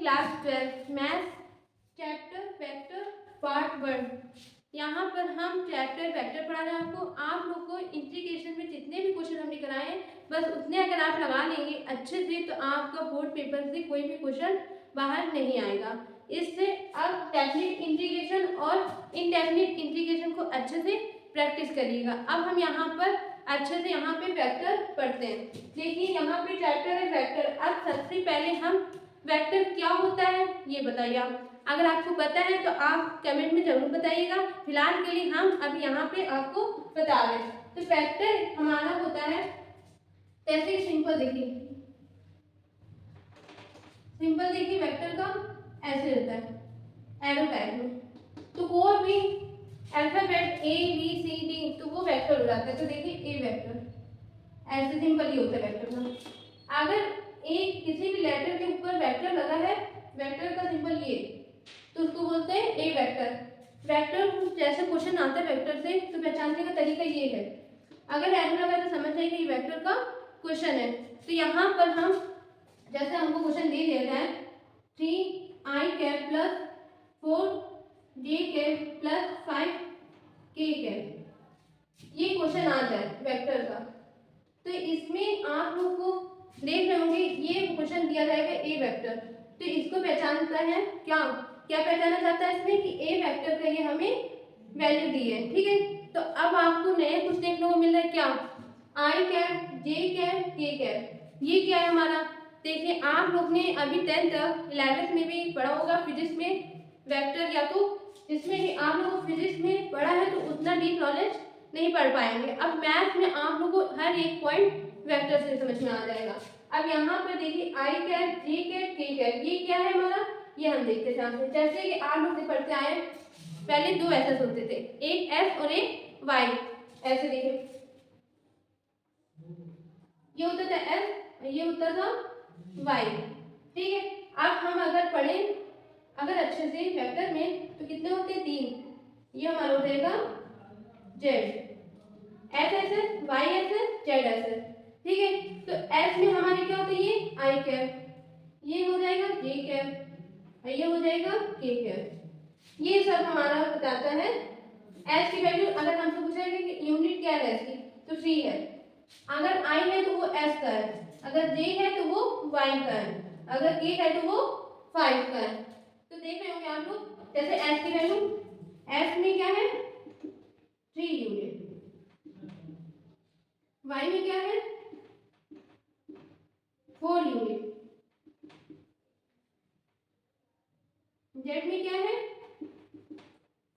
Class 12 math chapter vector part 1। यहाँ पर हम चैप्टर वेक्टर पढ़ा रहे हैं आपको। आप लोग को इंटीग्रेशन में जितने भी क्वेश्चन हमने कराए हैं बस उतने अगर आप लगा लेंगे अच्छे से तो आपका बोर्ड पेपर से कोई भी क्वेश्चन बाहर नहीं आएगा। इससे अब डेफिनिट इंटीग्रेशन और इनडेफिनिट इंटीग्रेशन को अच्छे से प्रैक्टिस करिएगा। अब हम यहाँ पर अच्छे से यहाँ पे वेक्टर पढ़ते हैं। देखिए यहाँ पे चैप्टर है वेक्टर। अब सबसे पहले हम वेक्टर क्या होता है ये बताइए आप। अगर आपको पता है तो आप कमेंट में जरूर बताइएगा। फिलहाल के लिए हम अब यहाँ पे आपको बता रहे हैं। तो वेक्टर हमारा होता है जैसे सिंपल देखिए, सिंपल देखिए वेक्टर का ऐसे होता है एरो टाइप में। तो कोई भी alphabet A B C D तो वो वेक्टर हो जाता है। तो देखिए ए वेक्टर ऐसे सिंपल ही होता है वेक्टर का। अगर एक किसी भी लेटर के ऊपर वेक्टर लगा है, वेक्टर का सिंबल ये, तो उसको बोलते हैं ए वेक्टर। वेक्टर जैसे क्वेश्चन आता है वेक्टर से तो पहचानने का तरीका ये है, अगर एरो लगा तो समझ जाइए कि ये वेक्टर का क्वेश्चन है। तो यहाँ पर हम जैसे हमको क्वेश्चन दे दिया जाए 3i cap plus 4j cap plus 5k cap, ये क्वेश्चन आ जाए वेक्टर का, तो इसमें आप लोग को देख रहे होंगे ये क्वेश्चन दिया जाएगा ए वेक्टर। तो इसको पहचानता है क्या क्या पहचाना जाता है इसमें कि ए वेक्टर का ये हमें वैल्यू दी है। ठीक है, तो अब आपको नया कुछ देखने को मिल रहा है क्या, आई कैप जे कैप के कैप। ये क्या है हमारा, देखिए आप लोग ने अभी 10th 11th में भी पढ़ा होगा फिजिक्स में वेक्टर, या तो जिसमें भी आप लोगों को फिजिक्स में पढ़ा है तो उतना डीप नॉलेज नहीं पढ़ पाएंगे। अब मैथ में आप लोगों को हर एक पॉइंट वेक्टर से समझ में आ जाएगा। अब यहाँ पर देखिए आई कैप जे कैप के कैप, ये क्या है हमारा, ये हम देखते हैं। जैसे कि आप लोग से पढ़ते आए पहले दो एस होते थे, एक एस और एक वाई। ऐसे देखिए ये होता था एस, ये होता था वाई। ठीक है, अब हम अगर पढ़ें अगर अच्छे से वेक्टर में तो कितने होते हैं, तीन। ये हमारा हो जाएगा Z, S S S Y S S Z S S. ठीक है, तो एस में हमारे क्या होता है, ये आई कैप, ये हो जाएगा जे कैप, ये हो जाएगा के कैप। ये सब हमारा बताता है एस की वैल्यू। अगर हमसे पूछा है कि यूनिट क्या है एस की तो 3 है, अगर आई है तो वो एस का है, अगर जे है तो वो वाई का है, अगर के है तो वो 5 का है। तो देख रहे होंगे आप लोग जैसे एस की वैल्यू, एस में क्या है 3 यूनिट, वाई में क्या है 4 यूनिट, जेड में क्या है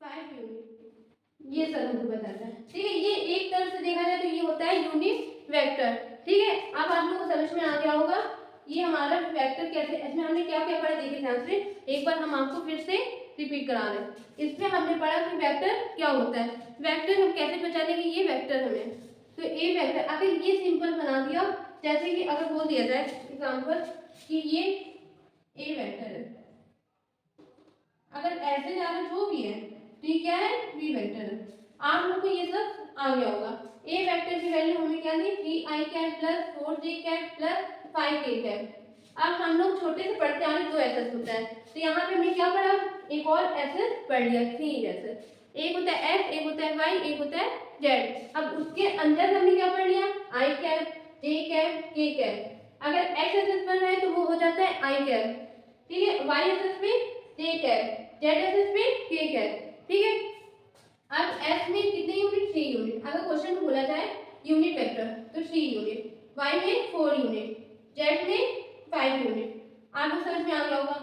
5 यूनिट। ये सब हमको बताता है। ठीक है, ये एक तरफ से देखा जाए तो ये होता है यूनिट वेक्टर। ठीक है, अब आप लोगों को समझ में आ गया होगा ये हमारा वेक्टर कैसे, इसमें हमने क्या क्या पढ़ा देखिए ध्यान से। एक बार हम आपको फिर से रिपीट करा रहे हैं। इसमें हमने पढ़ा कि वेक्टर क्या होता है, वेक्टर हम कैसे पहचानेंगे ये वेक्टर हमें। तो ए वेक्टर अगर ये सिंपल बना दिया, जैसे कि अगर बोल दिया जाए एग्जाम्पल कि ये ए वेक्टर है, अगर ऐसे जाना जो भी है तो ये क्या है बी वेक्टर है। आप लोग को ये सब आ गया होगा। ए वेक्टर की वैल्यू हमें क्या दी 3i cap plus 4j cap plus 5k cap. अब हम लोग छोटे से पढ़ते आ रहे 2 एसएस होता है, तो यहाँ पे हमने क्या पढ़ा, एक और एसएस पढ़ लिया 3 एसएस। एक होता है एक्स, एक होता है वाई, एक होता है जेड। अब उसके अंदर हमने क्या पढ़ लिया आई कैप जे कैप के कैप। अगर एक्स एसएस पढ़ रहे हैं तो वो हो जाता है आई कैप। ठीक है, वाई एसएस में जे कैप, जेड एसएस में के कैप। ठीक है, अब एस में कितने यूनिट 3 यूनिट। अगर क्वेश्चन में बोला जाए यूनिट वेक्टर तो 3 यूनिट, वाई में 4 यूनिट, जेड में 5 यूनिट। आपको समझ में आ गया होगा।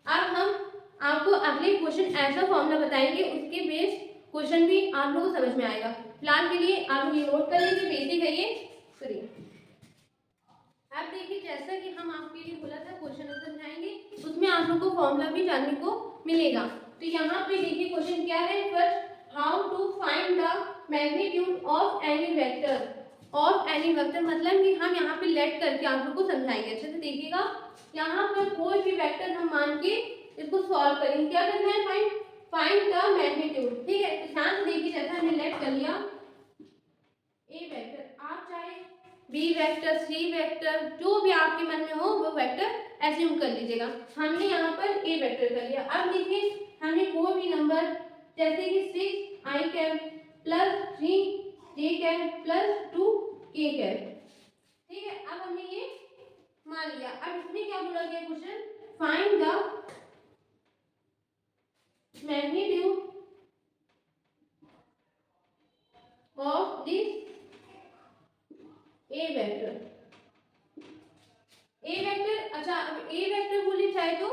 अब हम आपको अगले क्वेश्चन ऐसा फॉर्मूला बताएंगे, उसके बेस क्वेश्चन भी आप लोगों को समझ में आएगा। फिलहाल के लिए आप ये नोट कर लीजिए, बेसिक है ये करिए। अब देखिए जैसा कि हम आपके लिए बोला था क्वेश्चन समझाएंगे, उसमें आप लोग को फॉर्मूला भी जानने को मिलेगा। तो यहाँ पे देखिए क्वेश्चन क्या है, first how to find the magnitude of any vector. Of any vector मतलब कि हम यहाँ पे लेट करके आप लोग को समझाएंगे। अच्छे से देखिएगा, यहाँ पर कोई भी वेक्टर हम मान के इसको सॉल्व करेंगे। क्या करना है, फाइंड द मैग्नीट्यूड। ठीक है, तो ध्यान से देखिए जैसा हमने लेट कर लिया ए वेक्टर, आप चाहे बी वेक्टर, सी वेक्टर, जो भी आपके मन में हो वो वेक्टर एज्यूम कर लीजिएगा। हमने यहाँ पर ए वेक्टर कर लिया। अब देखिए हमने कोई भी नंबर जैसे कि 6 आई कैप प्लस 3 जे कैप प्लस 2 के कैप, ठीक है। अब हमने ये मान लिया। अब इसमें क्या बोला गया question, find the magnitude of this A vector. A vector, अच्छा अब ए वेक्टर बोले चाहे तो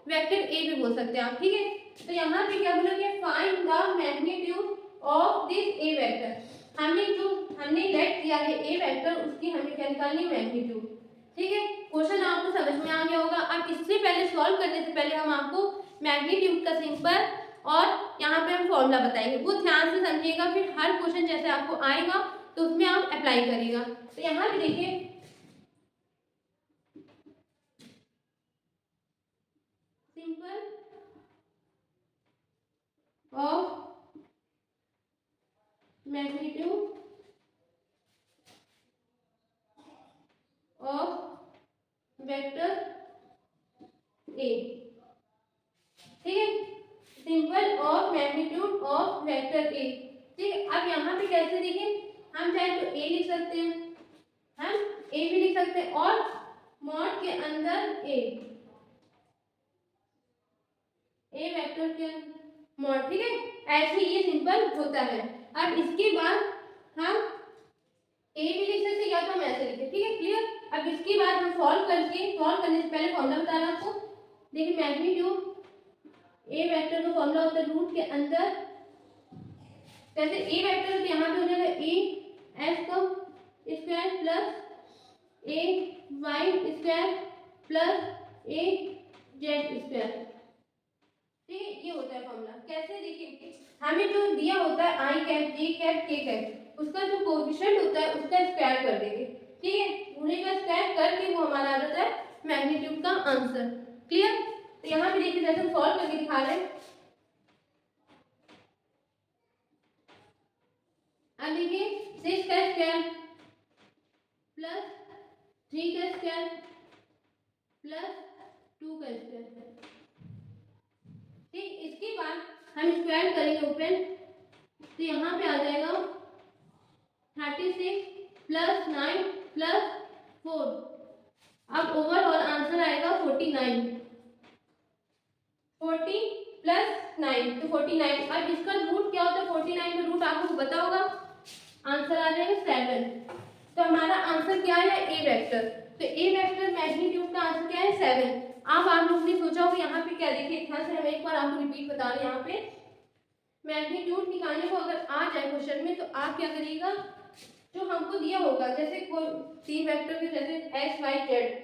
वेक्टर ए भी बोल सकते हैं आप, ठीक है। तो यहाँ पे क्या बोला गया, find the magnitude of this A vector. हमने लेट किया है ए वेक्टर, उसकी हमें क्या निकालनी है, मैग्नीट्यूड, ठीक है। क्वेश्चन आपको समझ में आ गया होगा। अब इससे पहले सॉल्व करने से पहले हम आपको मैग्नीट्यूड का सिंपल और यहाँ पे हम फॉर्मूला बताएंगे, वो ध्यान से समझिएगा, फिर हर क्वेश्चन जैसे आपको आएगा तो उसमें आप अप्लाई करिएगा। तो यहाँ पे देखिए simple of magnitude of vector A, ठीक है, simple of magnitude of vector A, ठीक है। अब यहाँ पे कैसे देखिए, हम चाहे तो ए लिख सकते हैं, हम ए भी लिख सकते हैं और मॉड के अंदर ए वेक्टर के मॉड, ठीक है। ऐसे ये सिंपल होता है। अब इसके बाद हम ए भी लिख सकते हैं या तो हम ऐसे लिखे, ठीक है, क्लियर। अब इसके बाद हम सॉल्व करने से पहले फॉर्मूला बता रहा हूं आपको। देखिए मैग्नीट्यूड ए वेक्टर का फॉर्मूला होता है रूट के अंदर, जैसे ए वेक्टर तो यहाँ पे हो जाएगा ए एस का स्क्वायर प्लस ए वाई स्क्वायर प्लस ए जेड स्क्वायर, ठीक है। ये होता है फॉर्मूला। कैसे देखिए, हमें जो दिया होता है आई कैप जे कैप के कैप, उसका जो कोएफिशिएंट होता है उसका स्क्वायर कर देंगे, ठीक है। पूरे का स्क्वायर करके वो हमारा आ जाता है मैग्नीट्यूड का आंसर, क्लियर। तो यहाँ पे देखिए जैसे सॉल्व करके दिखा रहे हैं। अब देखिए 6 का स्क्वायर प्लस 3 का स्क्वायर प्लस 2 का स्क्वायर, ठीक। इसके बाद हम स्क्वायर करेंगे ओपन, तो यहाँ पे आ जाएगा 36 प्लस 9 प्लस 4। अब ओवरऑल आंसर आएगा 49, 40 प्लस 9 तो 49। अब इसका रूट क्या होता है, 49 का रूट आपको पता होगा, आंसर आ जाएगा 7। तो हमारा आंसर क्या है, ए वेक्टर। तो ए वेक्टर मैग्नीट्यूड का आंसर क्या है, 7। अब आप लोग ने सोचा होगा यहाँ पे क्या, देखिए ध्यान से, हम एक बार आपको रिपीट बता रहे हैं। यहाँ पे मैग्नीट्यूड निकालने को अगर आ जाए क्वेश्चन में, तो आप क्या करिएगा, जो हमको दिया होगा जैसे कोई 3 वेक्टर के जैसे एक्स वाई जेड,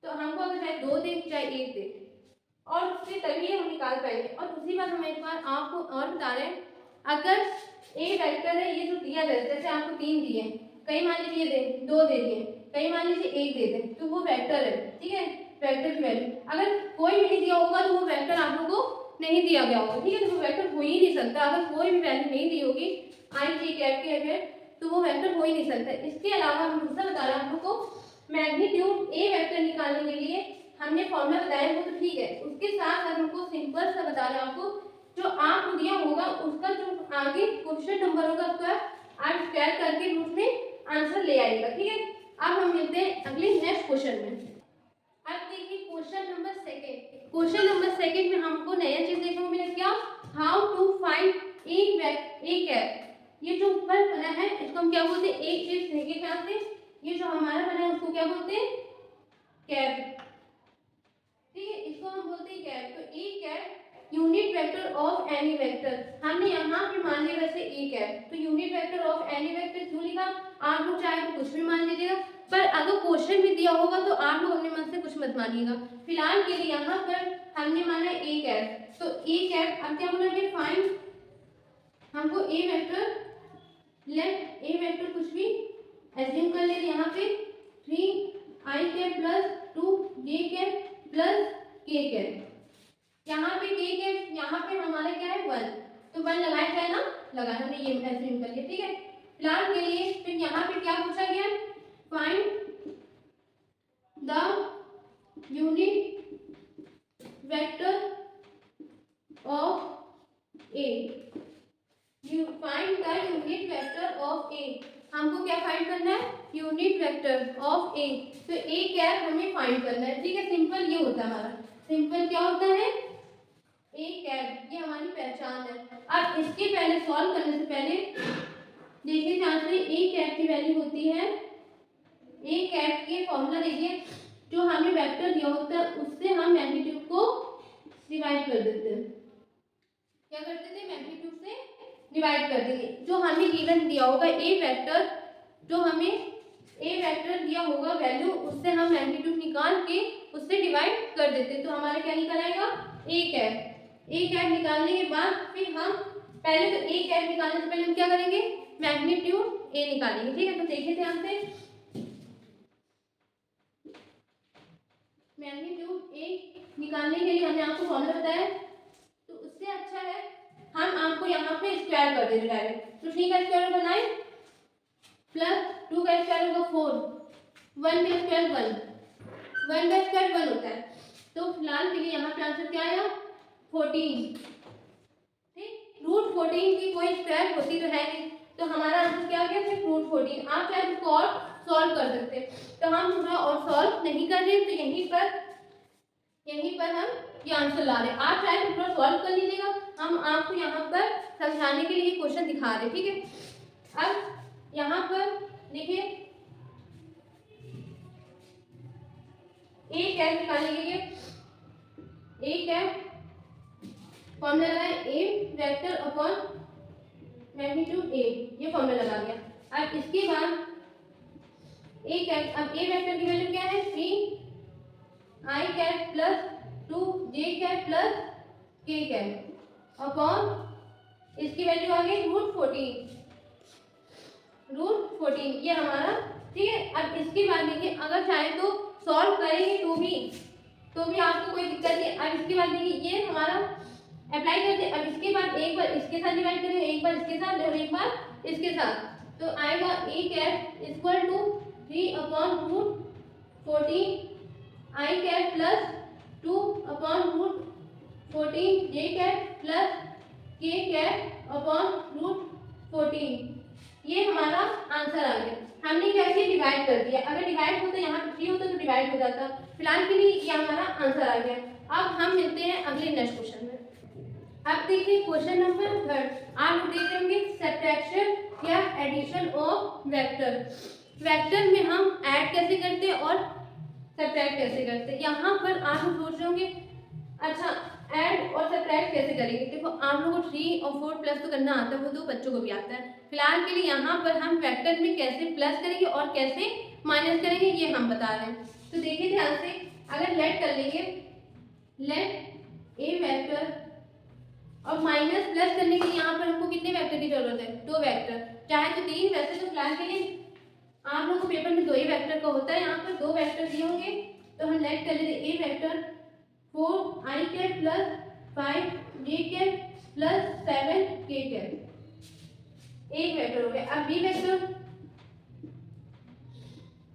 तो हमको अगर चाहे 2 दे चाहे 1 दे, और उससे तभी हम निकाल पाएंगे। और उसी बात हम एक बार आपको और बता रहे हैं, अगर ए वेक्टर है, ये जो दिया जाए, जैसे आपको 3 दिए, कई मान लीजिए दे 2 दे दिए, कई मान लीजिए 1 दे दें, तो वो वेक्टर है, ठीक है, वेक्टर की वैल्यू। अगर कोई भी नहीं दिया होगा तो वो वेक्टर आप लोगों को नहीं दिया गया होगा, ठीक है, तो वो वेक्टर हो ही नहीं सकता। अगर कोई भी वैल्यू नहीं दी होगी आई जे कैप के अगर, तो वो वेक्टर हो ही नहीं सकता। इसके अलावा हम दूसरा बता रहे हैं आप लोग को, मैग्नीट्यूड ए वेक्टर निकालने के लिए हमने फॉर्मूला बताया वो तो ठीक है, उसके साथ साथ हमको सिंपल सा बता रहे हैं आपको, जो आपको दिया होगा उसका जो आगे क्वेश्चन नंबर होगा उसका आप स्क्वायर करके रूट में आंसर ले आएगा, ठीक है। अब हम मिलते हैं अगले नेक्स्ट क्वेश्चन में। अब देखिए question number second. Question number second में हमको नया चीज देखने को मिला, क्या, how to find a cap. ये जो ऊपर बना है इसको हम क्या बोलते हैं, एक चीज देखिए ध्यान से, ये जो हमारा बना है उसको क्या बोलते हैं, कैप, ठीक है, इसको हम बोलते हैं कैप। तो A cap unit vector of any vector, हमने यहाँ पे मान लिया वैसे ए कैप, तो unit vector of any vector क्यों लिखा, आप लोग चाहे तो कुछ भी मान लीजिएगा, पर अगर क्वेश्चन भी दिया होगा तो आप लोग अपने मन से कुछ मत मानिएगा। फिलहाल के लिए यहाँ पर हमने माना ए कैप, तो ए कैप। अब क्या बोला है, फाइंड, हमको ए वेक्टर, लेट ए वेक्टर कुछ भी एज्यूम कर लेते, यहाँ पे 3 आई कैप प्लस 2 जे कैप प्लस के कैप। यहाँ पे के कैप, यहाँ पे हमारा क्या है 1, तो 1 लगाया जाए ना, लगा, हमने ये एज्यूम कर लिया, ठीक है। फिलहाल के लिए फिर यहाँ पे क्या पूछा गया, find the unit vector of A. You find the unit vector of A. हमको क्या फाइंड करना है? Unit vector of A. तो ए कैप हमें फाइंड करना है, ठीक है। सिंपल ये होता है हमारा। सिंपल क्या होता है? ए कैप, ये हमारी पहचान है। अब इसके पहले सॉल्व करने से पहले देखिए ध्यान से, ए कैप की वैल्यू होती है, ए कैप के फॉर्मूला देखिए, जो हमें वेक्टर दिया होता है उससे हम मैग्नीट्यूड को डिवाइड कर देते हैं। क्या करते थे? मैग्नीट्यूड से डिवाइड कर देंगे। जो हमें गिवन दिया होगा ए वेक्टर, जो हमें ए वेक्टर दिया होगा वैल्यू, उससे हम मैग्नीट्यूड निकाल के उससे डिवाइड कर देते हैं। तो हमारा क्या निकल आएगा? A cap. ए कैप निकालने के बाद फिर हम पहले तो ए कैप निकालने से पहले हम क्या करेंगे? मैग्नीट्यूड ए निकालेंगे, ठीक है। तो देखिए ध्यान से, मैग्नीट्यूड ए निकालने के लिए हमने आपको फॉर्मूला बताया, तो उससे अच्छा है हम आपको यहाँ पे स्क्वायर कर देंगे डायरेक्ट। तो 3 का स्क्वायर होगा 9 प्लस 2 का स्क्वायर होगा 4, 1 का स्क्वायर 1, 1 का स्क्वायर 1 होता है। तो फिलहाल के लिए यहाँ पे आंसर क्या आया? 14, ठीक। रूट 14 की कोई स्क्वायर होती तो है नहीं, तो हमारा आंसर क्या आ गया? सिर्फ रूट 14। आप चाहे इसको और सॉल्व कर सकते हैं, तो हम थोड़ा और सॉल्व नहीं कर रहे, तो यहीं पर हम ये आंसर ला रहे हैं। आप चाहे तो थोड़ा सॉल्व कर लीजिएगा, हम आपको यहाँ पर समझाने के लिए क्वेश्चन दिखा रहे हैं, ठीक है। अब यहाँ पर देखिए, ए कैप निकालने के लिए ए कैप फॉर्मूला लगाए, ए वेक्टर अपॉन मैग्नीट्यूड ए, ये फॉर्मूला लगा दिया। अब इसके बाद ए कैप, अब ए वेक्टर की वैल्यू क्या है? 3 आई कैप प्लस 2 जे cap plus K cap upon, इसकी वैल्यू आ गई रूट 14, ये हमारा, ठीक है। अब इसके बाद देखिए, अगर चाहे तो सॉल्व करेंगे तो भी आपको कोई दिक्कत नहीं। अब इसके बाद देखिए, ये हमारा अप्लाई करते हैं। अब इसके बाद एक बार इसके साथ डिवाइड करेंगे, एक बार इसके साथ और एक बार इसके साथ, तो आएगा A cap equal to 3 upon root 14 I cap plus 2 upon root 14 J cap plus K cap upon root 14। ये हमारा आंसर आ गया। हमने क्या किया? डिवाइड कर दिया। अगर डिवाइड होता, यहाँ 3 होता तो डिवाइड हो जाता। फिलहाल के लिए ये हमारा आंसर आ गया। अब हम मिलते हैं अगले नेक्स्ट क्वेश्चन में। अब देखिए क्वेश्चन नंबर 3, आप देख रहे होंगे सब्ट्रैक्शन या एडिशन ऑफ वेक्टर। वेक्टर में हम ऐड कैसे करते हैं और सब्ट्रैक्ट कैसे करते हैं। यहाँ पर आप लोग सोच रहे होंगे, अच्छा ऐड और सब्ट्रैक्ट कैसे करेंगे। देखो, आप लोगों को 3 और 4 प्लस तो करना आता है, वो तो बच्चों को भी आता है। फिलहाल के लिए यहाँ पर हम वेक्टर में कैसे प्लस करेंगे और कैसे माइनस करेंगे, ये हम बता रहे हैं। तो देखिए ध्यान से, अगर लेट कर लेंगे, लेट ए वेक्टर, और माइनस प्लस करने के लिए यहाँ पर हमको कितने वेक्टर की जरूरत है? 2 वेक्टर, चाहे तो 3, वैसे तो फिलहाल के लिए आप लोगों को पेपर में 2 ही वेक्टर का होता है। यहाँ पर 2 वेक्टर दिए होंगे, तो हम लेट कर लेते ए वेक्टर 4 आई कैप प्लस 5 जे कैप प्लस 7 के कैप, एक वेक्टर हो गया। अब बी वेक्टर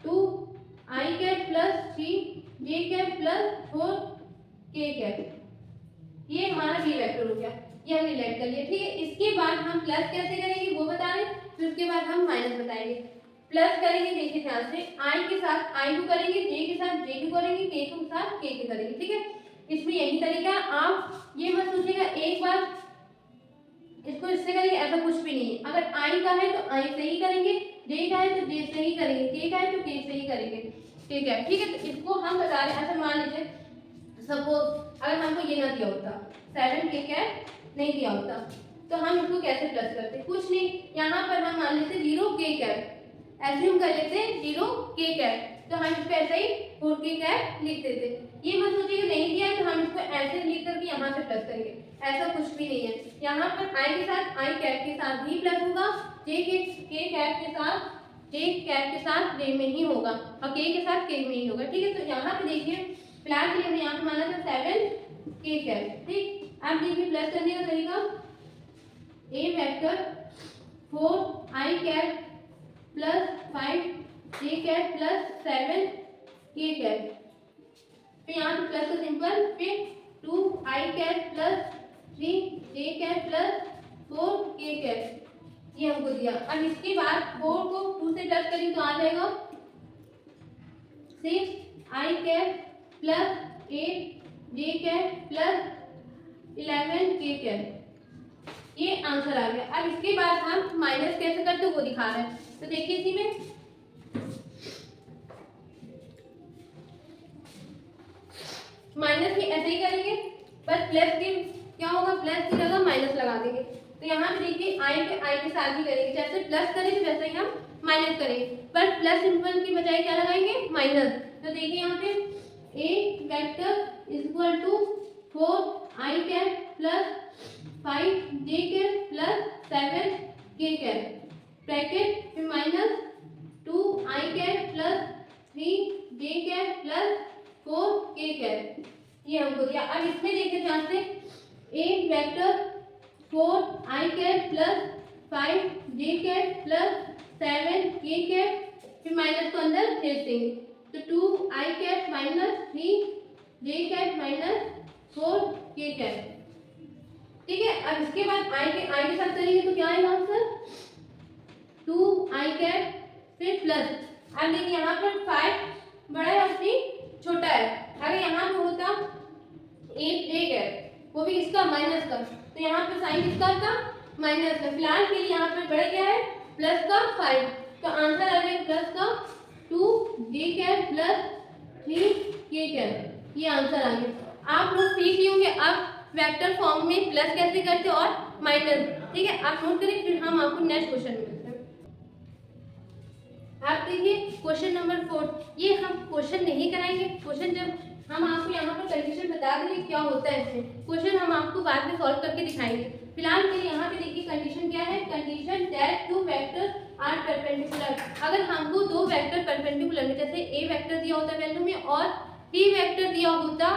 2 आई कैप प्लस 3 जे कैप प्लस 4 के कैप, ये हमारा बी वेक्टर हो गया। ये हमने लेट कर लिया, ठीक है। इसके बाद हम प्लस कैसे करेंगे वो बता रहे, फिर उसके बाद हम माइनस बताएंगे। प्लस करेंगे, देखिए ध्यान से, आई के साथ आई को करेंगे, जे के साथ जे को करेंगे, के के साथ के करेंगे, ठीक है। इसमें यही तरीका। आप ये मत सोचिएगा एक बार इसको इससे करेंगे, ऐसा कुछ भी नहीं है। अगर आई का है तो आई से ही करेंगे, जे का है तो जे से ही करेंगे, के का है तो के से ही करेंगे, ठीक है, ठीक है। तो इसको हम बता रहे हैं, ऐसा मान लीजिए सपोज अगर हमको ये ना दिया होता, 7 के कैप नहीं दिया होता, तो हम इसको कैसे प्लस करते? कुछ नहीं, यहाँ पर हम मान लेते 0 के कैप, एज्यूम कर लेते 0 के कैप, तो हम इसको ऐसे ही 4 के कैप लिख देते। ये मत सोचिए कि नहीं दिया तो हम इसको ऐसे लिख करके यहाँ से प्लस करेंगे, ऐसा कुछ भी नहीं है। यहाँ पर आई के साथ आई कैप के साथ ही प्लस होगा, जे के कैप के साथ जे कैप के साथ जे में ही होगा, और के के साथ के में ही होगा, ठीक है। तो यहाँ पे देखिए फिलहाल के लिए हमने यहाँ पे माना था 7 के कैप, ठीक। अब देखिए प्लस करने का तरीका, ए वेक्टर 4 आई cap plus 5 J cap plus 7 K cat, फिर यहाँ पे प्लस तो सिंपल, फिर 2 I cap plus 3 J cap plus 4 K cat, ये हमको दिया। अब इसके बाद 4 को 2 से प्लस करेंगे तो आ जाएगा 6 आई कैट प्लस 8 जे कैट प्लस 11 के कैट, ये आंसर आ गया। अब इसके बाद हम माइनस कैसे करते हैं वो दिखा रहे हैं, तो देखिए इसी में माइनस भी ऐसे ही करेंगे, बस प्लस के क्या होगा, प्लस की जगह माइनस लगा देंगे। तो यहाँ पे देखिए आई के साथ भी करेंगे, जैसे प्लस करेंगे वैसे ही हम माइनस करेंगे, पर प्लस सिंबल की बजाय क्या लगाएंगे, माइनस। तो देखिए यहाँ पे A vector is equal to 4 I cap plus 5 J cap plus 7 K cap, bracket फिर minus 2 I cap plus 3 J cap plus 4 K cat, ये हमको दिया। अब इसमें देखिए ध्यान से, ए vector 4 I cap plus 5 J cap plus 7 K cat, फिर माइनस को अंदर भेज देंगे, तो 2 I cat minus 3 J cat minus 4 K cat, ठीक है। अब इसके बाद आई के साथ करेंगे तो क्या आएगा आंसर, 2 आई कैट फिर प्लस। अब देखिए यहाँ पर 5 बड़ा है और 3 छोटा है, अगर यहाँ पे होता 8 जे कैट, वो भी इसका माइनस का, तो यहाँ पे साइन किसका था, माइनस का। फिलहाल के लिए यहाँ पे बड़ा क्या है, प्लस का 5, तो आंसर आ जाएगा प्लस का 2 जे कैट प्लस 3 के कैट, ये आंसर आ गया। आप लोग सीख लिए होंगे अब वेक्टर फॉर्म में प्लस कैसे करते और माइनस, ठीक है। आप नोट करें, फिर हम आपको नेक्स्ट क्वेश्चन में मिलते हैं। आप देखिए क्वेश्चन नंबर 4, ये हम क्वेश्चन नहीं कराएंगे, क्वेश्चन जब हम आपको यहाँ पर कंडीशन बता देंगे क्या होता है इसमें, क्वेश्चन हम आपको बाद में सॉल्व करके दिखाएंगे। फिलहाल के लिए यहाँ पे देखिए कंडीशन क्या है, condition that 2 vectors are perpendicular. अगर हमको 2 वेक्टर परपेंडिकुलर में, जैसे ए वेक्टर दिया होता वैल्यू में और बी वेक्टर दिया होता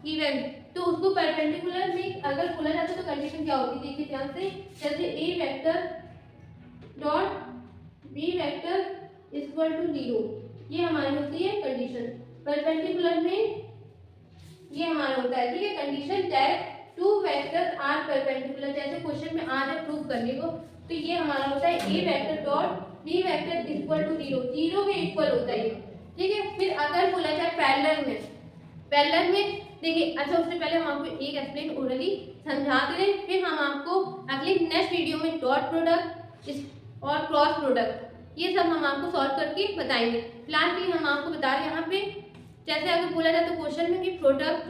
इवेंट, तो उसको परपेंडिकुलर में अगर बोला जाता तो कंडीशन क्या होती, देखिए ध्यान से, जैसे A vector dot B vector equal to 0, ये हमारी होती है कंडीशन। परपेंडिकुलर में ये हमारा होता है, ठीक है, condition that 2 vector are perpendicular, जैसे क्वेश्चन में आ रहा प्रूव करने को, तो ये हमारा होता है A vector dot B vector equal to 0, 0 के इक्वल होता है, ठीक है। फिर अगर बोला जाए पैरेलल में, पैरेलल में देखिए, अच्छा उससे पहले हम आपको एक एक्सप्लेन ओरली समझा दें, फिर हम आपको अगले नेक्स्ट वीडियो में डॉट प्रोडक्ट और क्रॉस प्रोडक्ट ये सब हम आपको सॉल्व करके बताएंगे। फिलहाल के लिए हम आपको बता रहे हैं यहाँ पे, जैसे अगर बोला जाए तो क्वेश्चन में कि product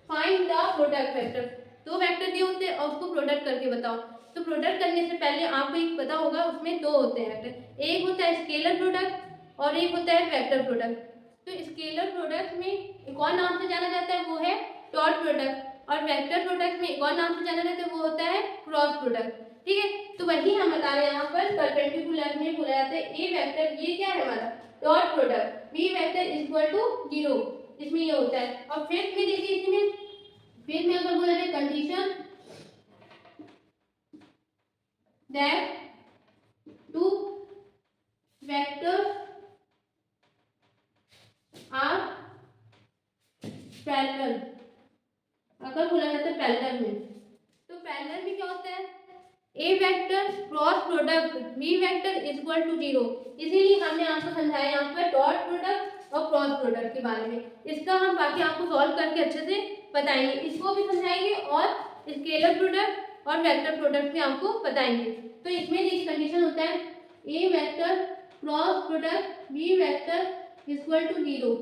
find the product vector, 2 vector दिए होते हैं और उसको प्रोडक्ट करके बताओ, तो प्रोडक्ट करने से पहले आपको एक पता होगा उसमें 2 होते हैं वेक्टर, एक होता है स्केलर प्रोडक्ट और एक होता है वेक्टर प्रोडक्ट। तो स्केलर प्रोडक्ट में एक और नाम से जाना जाता है वो है डॉट प्रोडक्ट, और वेक्टर प्रोडक्ट में एक और नाम से जाना जाता है वो होता है क्रॉस प्रोडक्ट, ठीक है। तो वही हम बता रहे हैं यहाँ पर, परपेंडिकुलर में बोला जाता है ए वेक्टर, ये क्या है हमारा dot product, B vector equal to 0, इसमें ये होता है। और फिर देखिए इसमें फिर में अगर बोला जाए condition that 2 vectors are parallel, अगर बोला जाता है पैरेलल में, तो पैरेलल में क्या होता है, A vector cross product B vector equal to 0, इसीलिए हमने आपको समझाया यहाँ पर डॉट प्रोडक्ट और क्रॉस प्रोडक्ट के बारे में। इसका हम बाकी आपको सॉल्व करके अच्छे से बताएंगे, इसको भी समझाएंगे और स्केलर प्रोडक्ट और वेक्टर प्रोडक्ट भी आपको बताएंगे। तो इसमें देखिए कंडीशन होता है A vector cross product B vector equal to 0,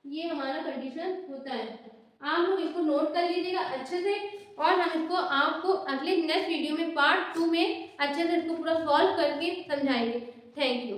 ये हमारा कंडीशन होता है। आप लोग इसको नोट कर लीजिएगा अच्छे से, और हम इसको आपको अगले नेक्स्ट वीडियो में पार्ट 2 में अच्छे से इसको पूरा सॉल्व करके समझाएंगे। Thank you.